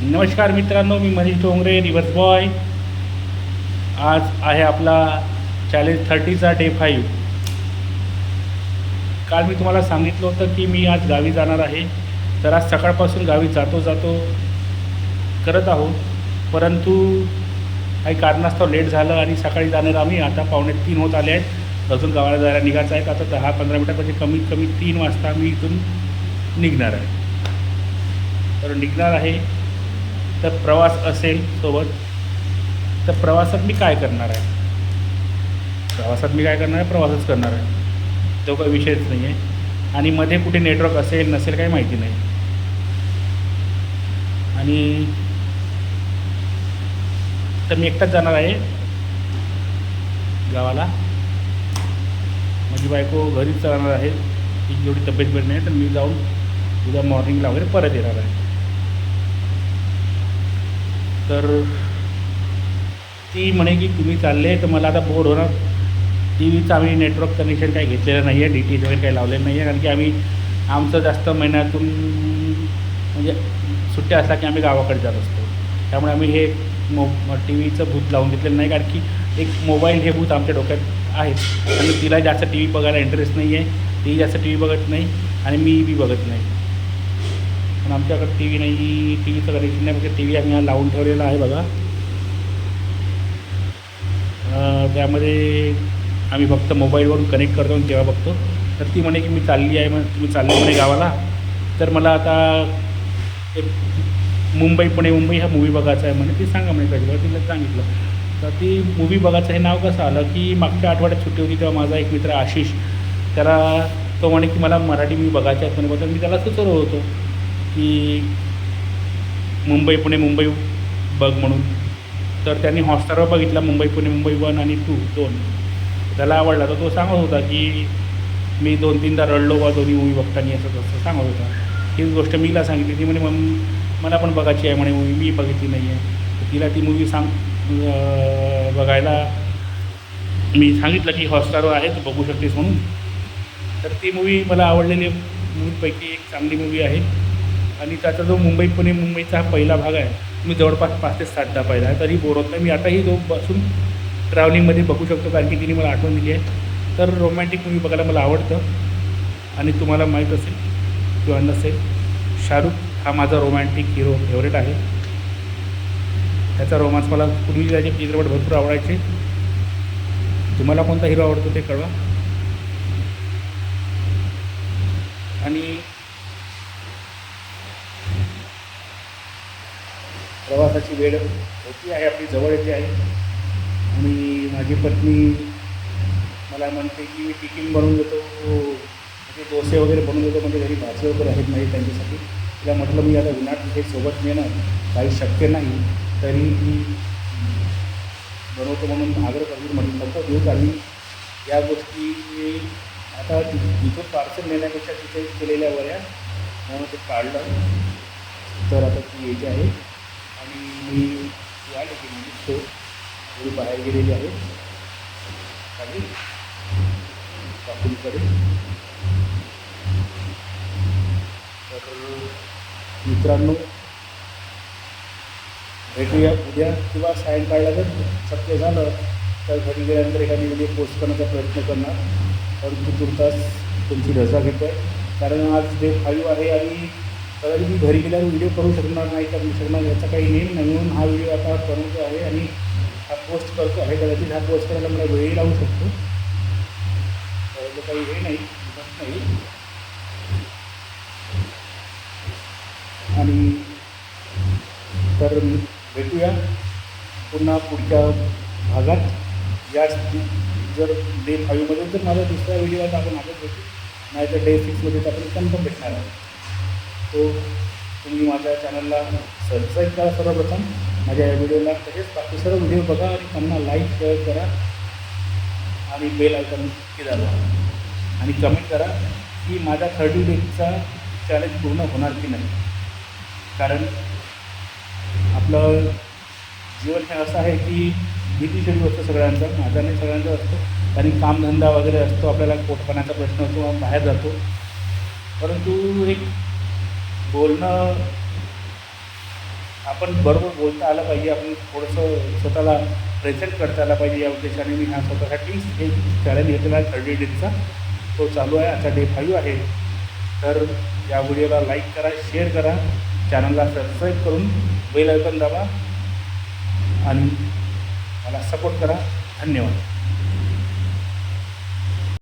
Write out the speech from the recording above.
नमस्कार मित्रांनो, मी Manish Dongre reverse boy. आज आहे आपला चॅलेंज 30चा डे 5. काल मी तुम्हाला सांगितलं होतं की मी आज गावी जाणार आहे. तर आज सकाळपासून गावी जातो करत आहोत, परंतु काही कारणास्तव लेट झालं आणि सकाळी जाणार आम्ही. आता 2:45 होत आले आहेत. अजून गावाला जायला निघायचं आहे. आता 10-15 मिनटात म्हणजे कमीत कमी 3 वाजता मी इथून निघणार आहे. तर निघणार आहे. तर प्रवास असेल सोबत. तर प्रवासात मी काय करणार आहे? प्रवासच करणार आहे. तो काही विषयच नाही आहे. आणि मध्ये कुठे नेटवर्क असेल नसेल काही माहिती नाही. आणि तर मी एकटाच जाणार आहे गावाला. माझी बायको घरीच जाणार आहे. तिची एवढी तब्येत बरी नाही, तर मी जाऊन उद्या मॉर्निंगला वगैरे परत येणार आहे. तर ती म्हणे की तुम्ही चालले तर मला आता बोर होणार. टी व्हीचं आम्ही नेटवर्क कनेक्शन काही घेतलेलं नाही आहे, DTH वगैरे काही लावलेलं नाही आहे. कारण की आमचं जास्त महिन्यातून म्हणजे सुट्ट्या असल्या की आम्ही गावाकडे जात असतो. त्यामुळे आम्ही हे टी व्हीचं भूत लावून घेतलेलं नाही. कारण की एक मोबाईल हे भूत आमच्या डोक्यात आहे. आणि तिला जास्त टी व्ही बघायला इंटरेस्ट नाही आहे. ती जास्त टी व्ही बघत नाही आणि मी बी बघत नाही. पण आमच्याकडे टी व्ही नाही, टी व्हीचं कनेक्शन नाही. म्हणजे टी व्ही आम्ही हा लावून ठेवलेला आहे बघा. त्यामध्ये आम्ही फक्त मोबाईलवरून कनेक्ट करतो आणि तेव्हा बघतो. तर ती म्हणे की मी चालली आहे, मग तुम्ही चालले म्हणे गावाला. तर मला आता एक मुंबई पुणे मुंबई हा मूवी बघायचा आहे म्हणे. ती सांगा म्हणे कधी. तिला सांगितलं. तर ती मूवी बघायचं हे नाव कसं आलं की मागच्या आठवड्यात सुट्टी होती तेव्हा माझा एक मित्र आशिष, त्याला तो म्हणे की मला मराठी मूवी बघायची आहे म्हणे. बघा मी त्याला सुचवलं होतो की मुंबई पुणे मुंबई बघ म्हणून. तर त्यांनी हॉटस्टारवर बघितला मुंबई पुणे मुंबई 1 आणि 2. त्याला आवडला. तर तो सांगत होता की मी 2-3दा रडलो बा दोन्ही मूवी बघताना, असं तसं सांगत होता. हीच गोष्ट मीला सांगितली. ती म्हणे मला पण बघायची आहे म्हणे मूवी, मी बघितली नाही आहे. तर तिला ती मूवी बघायला मी सांगितलं की हॉटस्टारवर आहे, तू बघू शकतेस म्हणून. तर ती मूवी मला आवडलेली मूवीपैकी एक चांगली मूवी आहे. आणि त्याचा जो मुंबई पुणे मुंबईचा हा पहिला भाग आहे, मी जवळपास 5 ते 7दा पाहिला आहे, तरी बोर होत नाही. मी आताही जो बसून ट्रॅव्हलिंगमध्ये बघू शकतो, कारण की तिने मला आठवण दिली आहे. तर रोमॅन्टिक मूवी बघायला मला आवडतं. आणि तुम्हाला माहीत असेल किंवा नसेल, शाहरुख हा माझा रोमॅन्टिक हिरो फेवरेट आहे. त्याचा रोमांस मला पूर्वी त्याचे चित्रपट भरपूर आवडायचे. तुम्हाला कोणता हिरो आवडतो ते कळवा. आणि प्रवासाची वेळ होती आहे, आपली जवळ येते आहे. आणि माझी पत्नी मला म्हणते की मी टिफिन बनवून देतो, म्हणजे डोसे वगैरे बनवून देतो, म्हणजे घरी भाजी वगैरे आहेत नाही त्यांच्यासाठी. तिला म्हटलं मी आता उन्हात हे सोबत नेणार काही शक्य नाही, तरी मी बनवतो म्हणून आग्रह करतो. म्हटलं नको देऊ, कारण या गोष्टी आता तिथं पार्सल नेण्यापेक्षा तिथे केलेल्या बऱ्या, म्हणून ते काढलं. तर आता ती यायची आहे. आणि मी ती आली की मी तो थोडी बाहेर गेलेली आहे खाली काकूंकडे. तर मित्रांनो, भेटूया उद्या किंवा सायंकाळला. जर शक्य झालं तर घरी गेल्यानंतर एखादी व्हिडिओ पोस्ट करण्याचा प्रयत्न करणार. परंतु तुर्तास तुमची रजा घेतो आहे, कारण आज डे 5 आहे. आणि कदाचित मी घरी गेल्यावर व्हिडिओ करू शकणार नाही, करू शकणार याचा काही नेम नाही. म्हणून हा व्हिडिओ आता बनवतो आहे आणि हा पोस्ट करतो आहे. कदाचित हा पोस्ट करायला मला वेळही लावू शकतो, त्याचं काही हे नाही नाही. आणि तर भेटूया पुन्हा पुढच्या भागात. याच जर डे 5मध्ये तर माझा दुसरा व्हिडिओ आता आपण आजच भेटू, नाही तर डे 6मध्ये तर आपण कन्फर्म भेटणार आहे. तो तुम्ही माझ्या चॅनलला सबस्क्राईब करा सर्वप्रथम, माझ्या या व्हिडिओला. तसेच बाकी सर्व व्हिडिओ बघा आणि त्यांना लाईक शेअर करा आणि बेल आयकॉन दाबा. आणि कमेंट करा की माझा 30 डेजचा चॅलेंज पूर्ण होणार की नाही. कारण आपलं जीवन हे असं आहे की भीतीशीर असतं सगळ्यांचं, माझा नाही सगळ्यांचा असतो. आणि कामधंदा वगैरे असतो, आपल्याला पोटपाण्याचा प्रश्न असतो, बाहेर जातो. परंतु एक बोलणं आपण बरोबर बोलता आलं पाहिजे, आपण थोडंसं स्वतःला प्रेझेंट करता आलं पाहिजे. या उद्देशाने मी हा स्वतःसाठी एक चॅलेंज घेतलेला आहे 30 डेजचा. तो चालू आहे, आता डे 5 आहे. तर या व्हिडिओला लाईक करा, शेअर करा, चॅनलला सबस्क्राईब करून बेल आयकॉन दाबा आणि मला सपोर्ट करा. धन्यवाद.